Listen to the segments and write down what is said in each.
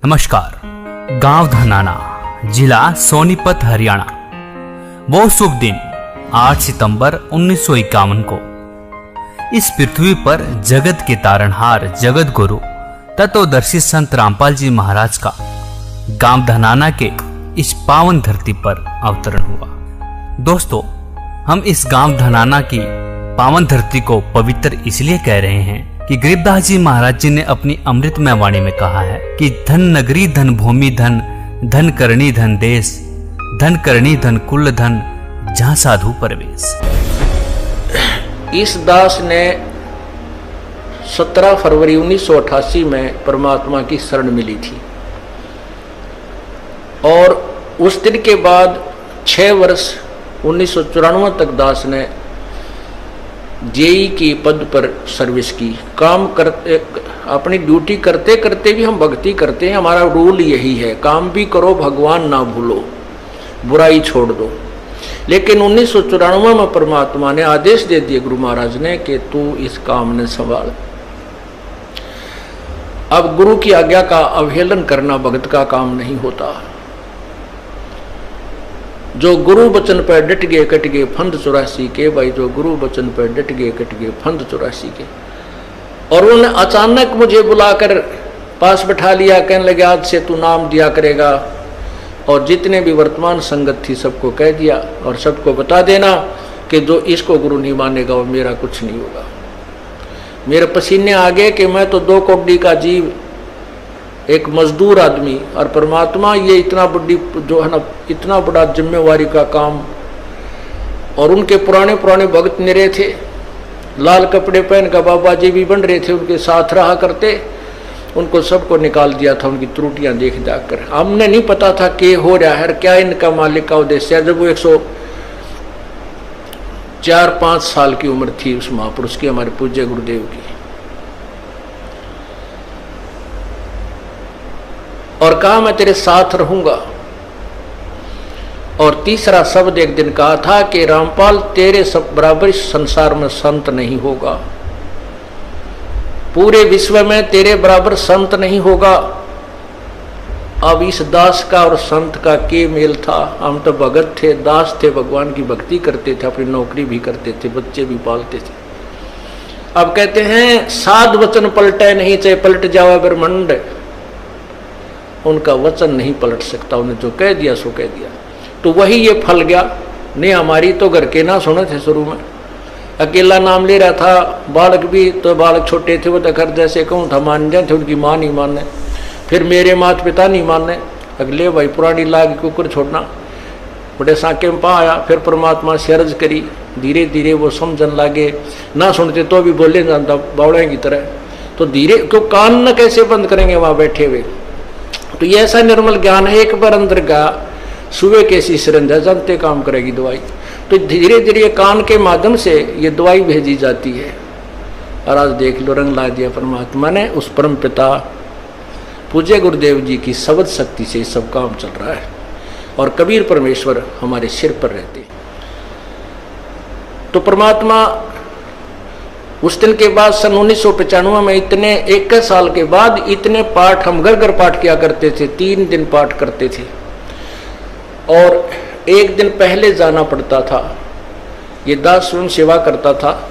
नमस्कार। गांव धनाना, जिला सोनीपत, हरियाणा। वो शुभ दिन 8 सितंबर 1951 को इस पृथ्वी पर जगत के तारणहार, जगत गुरु, तत्वदर्शी संत रामपाल जी महाराज का गांव धनाना के इस पावन धरती पर अवतरण हुआ। दोस्तों, हम इस गांव धनाना की पावन धरती को पवित्र इसलिए कह रहे हैं कि गरीबदास जी महाराज जी ने अपनी अमृतमय वाणी में कहा है कि धन नगरी, धन भूमि, धन धन करणी, धन देश, धन करणी, धन कुल, धन जहां साधु परवेश। इस दास ने 17 फरवरी 1988 में परमात्मा की शरण मिली थी और उस दिन के बाद 6 वर्ष 1994 तक दास ने जेई के पद पर सर्विस की। काम करते, अपनी ड्यूटी करते करते भी हम भक्ति करते हैं। हमारा रूल यही है, काम भी करो, भगवान ना भूलो, बुराई छोड़ दो। लेकिन 1994 में परमात्मा ने आदेश दे दिए गुरु महाराज ने कि तू इस काम ने संभाल। अब गुरु की आज्ञा का अवहेलन करना भगत का काम नहीं होता। जो गुरु वचन पर डट गए कट गए फंद 84 के। भाई, जो गुरु वचन पर डट गए कट गए फंद 84 के। और उन्होंने अचानक मुझे बुलाकर पास बैठा लिया, कहने लगे आज से तू नाम दिया करेगा। और जितने भी वर्तमान संगत थी सबको कह दिया और सबको बता देना कि जो इसको गुरु नहीं मानेगा वो मेरा कुछ नहीं होगा। मेरे पसीने आ गए कि मैं तो 2 कौड़ी का जीव, एक मजदूर आदमी, और परमात्मा ये इतना बड़ी जो है ना, इतना बड़ा जिम्मेवारी का काम। और उनके पुराने पुराने भक्त निरे थे, लाल कपड़े पहन कर बाबा जी भी बन रहे थे, उनके साथ रहा करते। उनको सबको निकाल दिया था उनकी त्रुटियां देख जाकर। हमने नहीं पता था कि हो रहा है, क्या इनका मालिक का उद्देश्य है। जब वो 104-5 साल की उम्र थी उस महापुरुष की, हमारे पूज्य गुरुदेव की, और कहा मैं तेरे साथ रहूंगा। और तीसरा शब्द एक दिन कहा था कि रामपाल तेरे सब बराबर इस संसार में संत नहीं होगा, पूरे विश्व में तेरे बराबर संत नहीं होगा। अब इस दास का और संत का के मेल था। हम तो भगत थे, दास थे, भगवान की भक्ति करते थे, अपनी नौकरी भी करते थे, बच्चे भी पालते थे। अब कहते हैं साध वचन पलटे नहीं, चाहे पलट जावे ब्रह्मांड, उनका वचन नहीं पलट सकता। उन्हें जो कह दिया सो कह दिया। तो वही ये फल गया। नहीं, हमारी तो घर के ना सुने थे। शुरू में अकेला नाम ले रहा था, बालक भी, तो बालक छोटे थे, वो तो घर जैसे कहूँ था मान जाते, उनकी माँ नहीं माने, फिर मेरे माता पिता नहीं माने। अगले भाई पुरानी लाग कुकर छोड़ना, बड़े साके में पा आया। फिर परमात्मा से अर्ज करी, धीरे धीरे वो समझन लागे। ना सुनते तो भी बोले जानता बावड़े की तरह। तो धीरे क्यों कान न कैसे बंद करेंगे वहाँ बैठे हुए। तो ये ऐसा निर्मल ज्ञान है, एक बार अंदर का सुबह कैसी सिरंजा जानते काम करेगी दवाई। तो धीरे धीरे कान के माध्यम से ये दवाई भेजी जाती है। और आज देख लो, रंग ला दिया परमात्मा ने। उस परम पिता पूज्य गुरुदेव जी की शब्द शक्ति से सब काम चल रहा है। और कबीर परमेश्वर हमारे सिर पर रहते। तो परमात्मा उस दिन के बाद सन 1995 में इतने 21 साल के बाद इतने पाठ हम घर घर पाठ किया करते थे। 3 दिन पाठ करते थे और एक दिन पहले जाना पड़ता था। ये दास स्वयं सेवा करता था,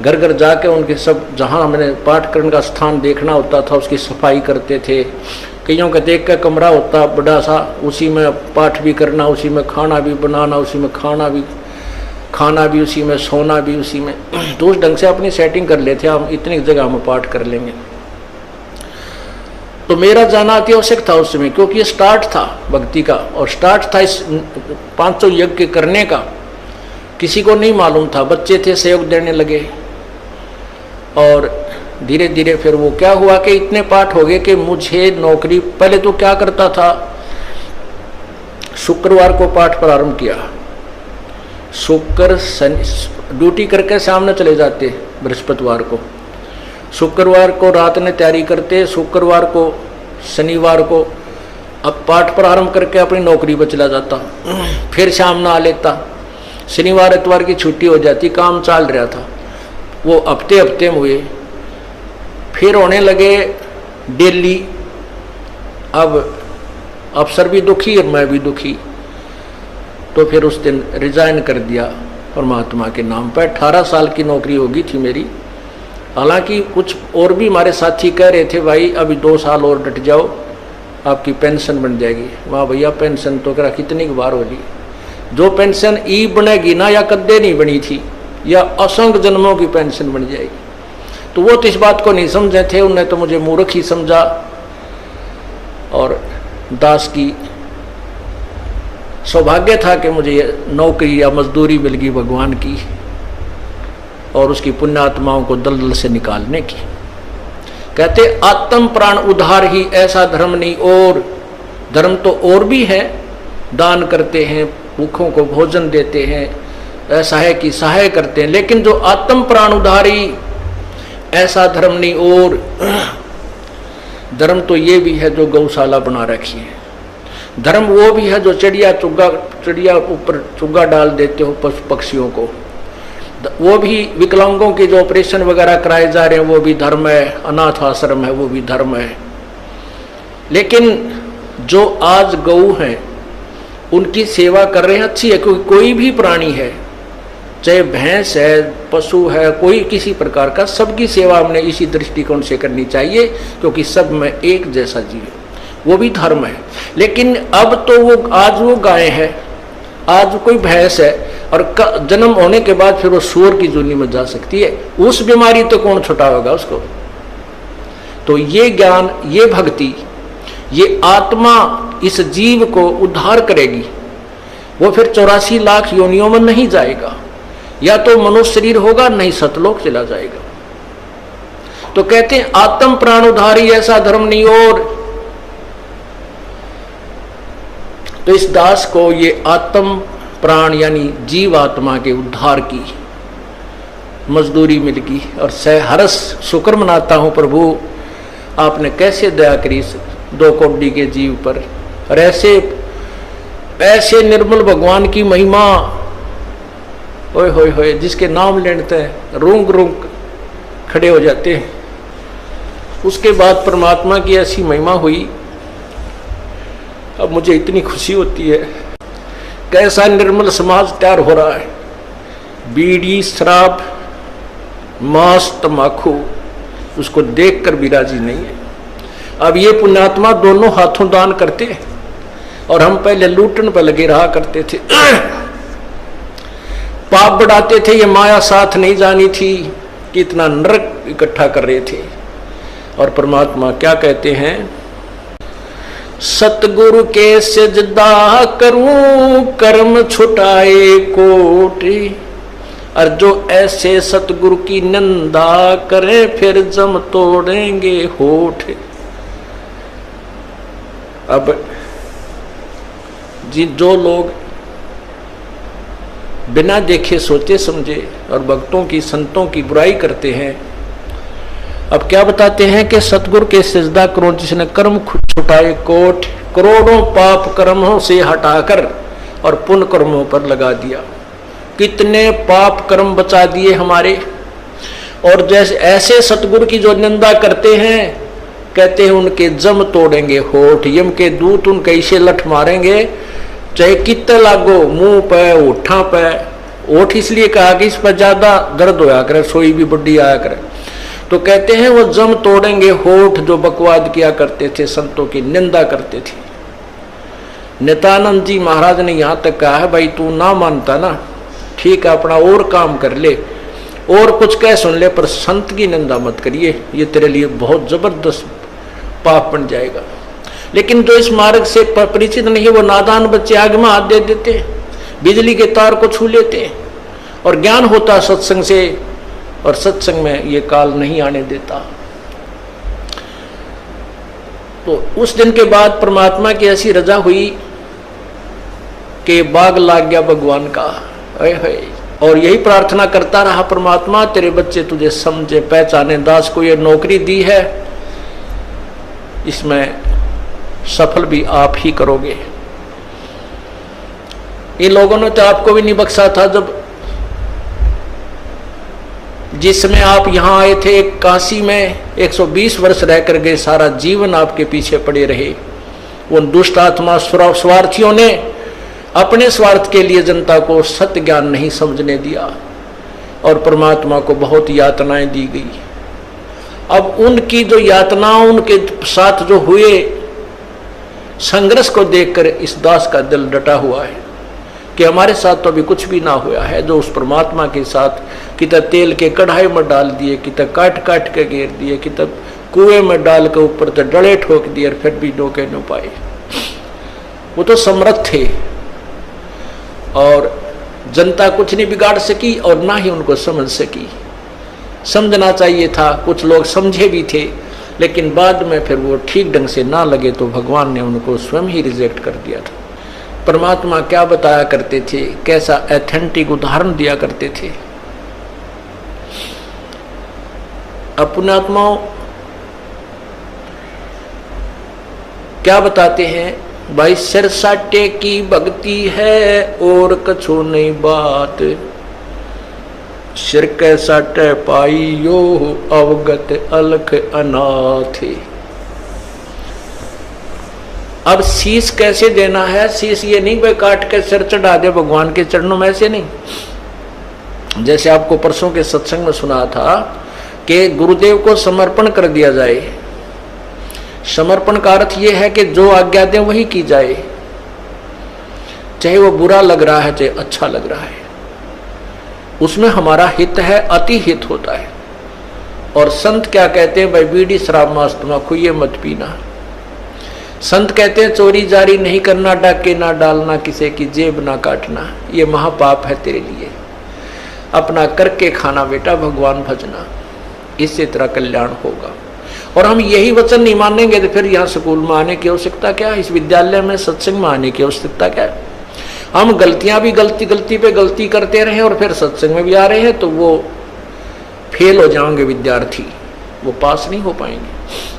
घर घर जाके उनके सब जहाँ हमने पाठ करने का स्थान देखना होता था उसकी सफाई करते थे। कईयों का देख का कमरा होता बड़ा सा, उसी में पाठ भी करना, उसी में खाना भी बनाना, उसी में खाना भी उसी में, सोना भी उसी में। तो उस ढंग से अपनी सेटिंग कर लेते, हम इतनी जगह में पाठ कर लेंगे। तो मेरा जाना अति आवश्यक था उस समय, क्योंकि ये स्टार्ट था भक्ति का और स्टार्ट था इस 500 यज्ञ करने का। किसी को नहीं मालूम था, बच्चे थे सहयोग देने लगे। और धीरे धीरे फिर वो क्या हुआ कि इतने पाठ हो गए कि मुझे नौकरी, पहले तो क्या करता था, शुक्रवार को पाठ प्रारंभ किया, शुक्र शनि ड्यूटी करके सामने चले जाते, बृहस्पतिवार को, शुक्रवार को रात में तैयारी करते, शुक्रवार को शनिवार को अब पाठ प्रारंभ करके अपनी नौकरी पर चला जाता, फिर शाम ना आ लेता। शनिवार इतवार की छुट्टी हो जाती, काम चल रहा था। वो हफ्ते में हुए, फिर होने लगे डेली अब अफसर भी दुखी और मैं भी दुखी। तो फिर उस दिन रिजाइन कर दिया परमात्मा के नाम पर। 18 साल की नौकरी होगी थी मेरी। हालांकि कुछ और भी हमारे साथी कह रहे थे भाई अभी 2 साल और डट जाओ, आपकी पेंशन बन जाएगी। वाह भैया, पेंशन तो करा कितनी बार होगी। जो पेंशन ई बनेगी ना, या कद्दे नहीं बनी थी, या असंख्य जन्मों की पेंशन बन जाएगी। तो वो तो इस बात को नहीं समझे थे, उन्होंने तो मुझे मूर्ख ही समझा। और दास की सौभाग्य था कि मुझे नौकरी या मजदूरी मिल गई भगवान की और उसकी पुण्यात्माओं को दलदल से निकालने की। कहते आत्म प्राण उद्धार ही ऐसा धर्म नहीं और। धर्म तो और भी है, दान करते हैं, भूखों को भोजन देते हैं, ऐसा है कि सहाय करते हैं, लेकिन जो आत्म प्राण उद्धारी ऐसा धर्म नहीं और। धर्म तो ये भी है जो गौशाला बना रखी है। धर्म वो भी है जो चिड़िया ऊपर चुग्गा डाल देते हो पशु पक्षियों को। वो भी विकलांगों के जो ऑपरेशन वगैरह कराए जा रहे हैं वो भी धर्म है। अनाथ आश्रम है वो भी धर्म है। लेकिन जो आज गऊ हैं उनकी सेवा कर रहे हैं, अच्छी है, क्योंकि कोई भी प्राणी है, चाहे भैंस है, पशु है, कोई किसी प्रकार का, सबकी सेवा हमने इसी दृष्टिकोण से करनी चाहिए, क्योंकि सब में एक जैसा जीव है, वो भी धर्म है। लेकिन अब तो वो आज वो गाय है, आज कोई भैंस है, और जन्म होने के बाद फिर वो सूअर की जूनी में जा सकती है। उस बीमारी तो कौन छुटाएगा उसको। तो ये ज्ञान, ये भक्ति, ये आत्मा इस जीव को उद्धार करेगी। वो फिर 84 लाख योनियों में नहीं जाएगा, या तो मनुष्य शरीर होगा, नहीं सतलोक चला जाएगा। तो कहते हैं आत्म प्राण उद्धारी ऐसा धर्म नहीं और। तो इस दास को ये आत्म प्राण यानी जीव आत्मा के उद्धार की मजदूरी मिल गई और सहर्ष शुक्र मनाता हूं प्रभु, आपने कैसे दया करी 2 कौड़ी के जीव पर। और ऐसे निर्मल भगवान की महिमा, ओए होए होए, जिसके नाम लेते हैं रूंग रूंग खड़े हो जाते हैं। उसके बाद परमात्मा की ऐसी महिमा हुई, अब मुझे इतनी खुशी होती है। कैसा निर्मल समाज तैयार हो रहा है। बीड़ी, शराब, मांस, तम्बाकू, उसको देखकर भी राजी नहीं है। अब ये पुण्यात्मा दोनों हाथों दान करते हैं, और हम पहले लूटन पर लगे रहा करते थे, पाप बढ़ाते थे। ये माया साथ नहीं जानी थी कि इतना नरक इकट्ठा कर रहे थे। और परमात्मा क्या कहते हैं, सतगुरु के सजदा करूं कर्म छुटाए कोटि, और जो ऐसे सतगुरु की निंदा करे फिर जम तोड़ेंगे होठ। अब जो लोग बिना देखे सोचे समझे और भक्तों की संतों की बुराई करते हैं, अब क्या बताते हैं कि सतगुरु के सजदा करो जिसने कर्म छुटाए कोट, करोड़ों पाप कर्मों से हटाकर और पुण्य कर्मों पर लगा दिया। कितने पाप कर्म बचा दिए हमारे। और जैसे ऐसे सतगुरु की जो निंदा करते हैं, कहते हैं उनके जम तोड़ेंगे होठ, यम के दूत उनके इसे लठ मारेंगे, चाहे कितने लागो, मुंह पे, होठा पे। होठ इसलिए कहा कि इस पर ज्यादा दर्द होया करे, सोई भी बुढ़ी आया करे। तो कहते हैं वो जम तोड़ेंगे होठ जो बकवाद किया करते थे, संतों की निंदा करते थे। नित्यानंद जी महाराज ने यहां तक कहा है, भाई तू ना मानता ना, ठीक है, अपना और काम कर ले, और कुछ कह सुन ले, पर संत की निंदा मत करिए, ये तेरे लिए बहुत जबरदस्त पाप बन जाएगा। लेकिन जो इस मार्ग से परिचित नहीं है, वो नादान बच्चे आग में हाथ दे देते, बिजली के तार को छू लेते। और ज्ञान होता सत्संग से, और सत्संग में ये काल नहीं आने देता। तो उस दिन के बाद परमात्मा की ऐसी रजा हुई कि बाग लाग गया भगवान का। और यही प्रार्थना करता रहा, परमात्मा तेरे बच्चे तुझे समझे पहचाने। दास को ये नौकरी दी है, इसमें सफल भी आप ही करोगे। इन लोगों ने तो आपको भी नहीं बख्शा था। जब जिस समय आप यहाँ आए थे, काशी में 120 वर्ष रह कर गए, सारा जीवन आपके पीछे पड़े रहे, उन दुष्ट आत्मा स्वार्थियों ने अपने स्वार्थ के लिए जनता को सत्य ज्ञान नहीं समझने दिया और परमात्मा को बहुत यातनाएं दी गई। अब उनकी जो यातनाओं उनके साथ जो हुए संघर्ष को देखकर इस दास का दिल डटा हुआ है कि हमारे साथ तो अभी कुछ भी ना हुआ है। जो उस परमात्मा के साथ कितना तेल के कढ़ाई में डाल दिए, कितना काट काट के घेर दिए, कितना कुएं में डाल के ऊपर तो डले ठोक दिए, फिर भी डोके न पाए। वो तो समर्थ थे और जनता कुछ नहीं बिगाड़ सकी और ना ही उनको समझ सकी। समझना चाहिए था, कुछ लोग समझे भी थे, लेकिन बाद में फिर वो ठीक ढंग से ना लगे तो भगवान ने उनको स्वयं ही रिजेक्ट कर दिया था। परमात्मा क्या बताया करते थे, कैसा एथेंटिक उदाहरण दिया करते थे। अपने आत्माओं क्या बताते हैं, भाई सिर साटे की भक्ति है और कछो नहीं बात, सिर के साटे पाई यो अवगत अलख अनाथ। अब शीश कैसे देना है, शीश ये नहीं भाई काट के सिर चढ़ा दे भगवान के चरणों में, ऐसे नहीं। जैसे आपको परसों के सत्संग में सुना था कि गुरुदेव को समर्पण कर दिया जाए। समर्पण का अर्थ यह है कि जो आज्ञा दे वही की जाए, चाहे वो बुरा लग रहा है चाहे अच्छा लग रहा है, उसमें हमारा हित है, अति हित होता है। और संत क्या कहते हैं, भाई बीड़ी शराब मांस तम्बाकू ये मत पीना। संत कहते हैं चोरी जारी नहीं करना, डाके ना डालना, किसी की जेब ना काटना, ये महापाप है तेरे लिए। अपना करके खाना बेटा, भगवान भजना, इससे तेरा कल्याण होगा। और हम यही वचन नहीं मानेंगे तो फिर यहाँ स्कूल में आने की आवश्यकता क्या, इस विद्यालय में सत्संग में आने की आवश्यकता क्या। हम गलतियां भी गलती पे गलती करते रहे और फिर सत्संग में भी आ रहे हैं तो वो फेल हो जाएंगे विद्यार्थी, वो पास नहीं हो पाएंगे।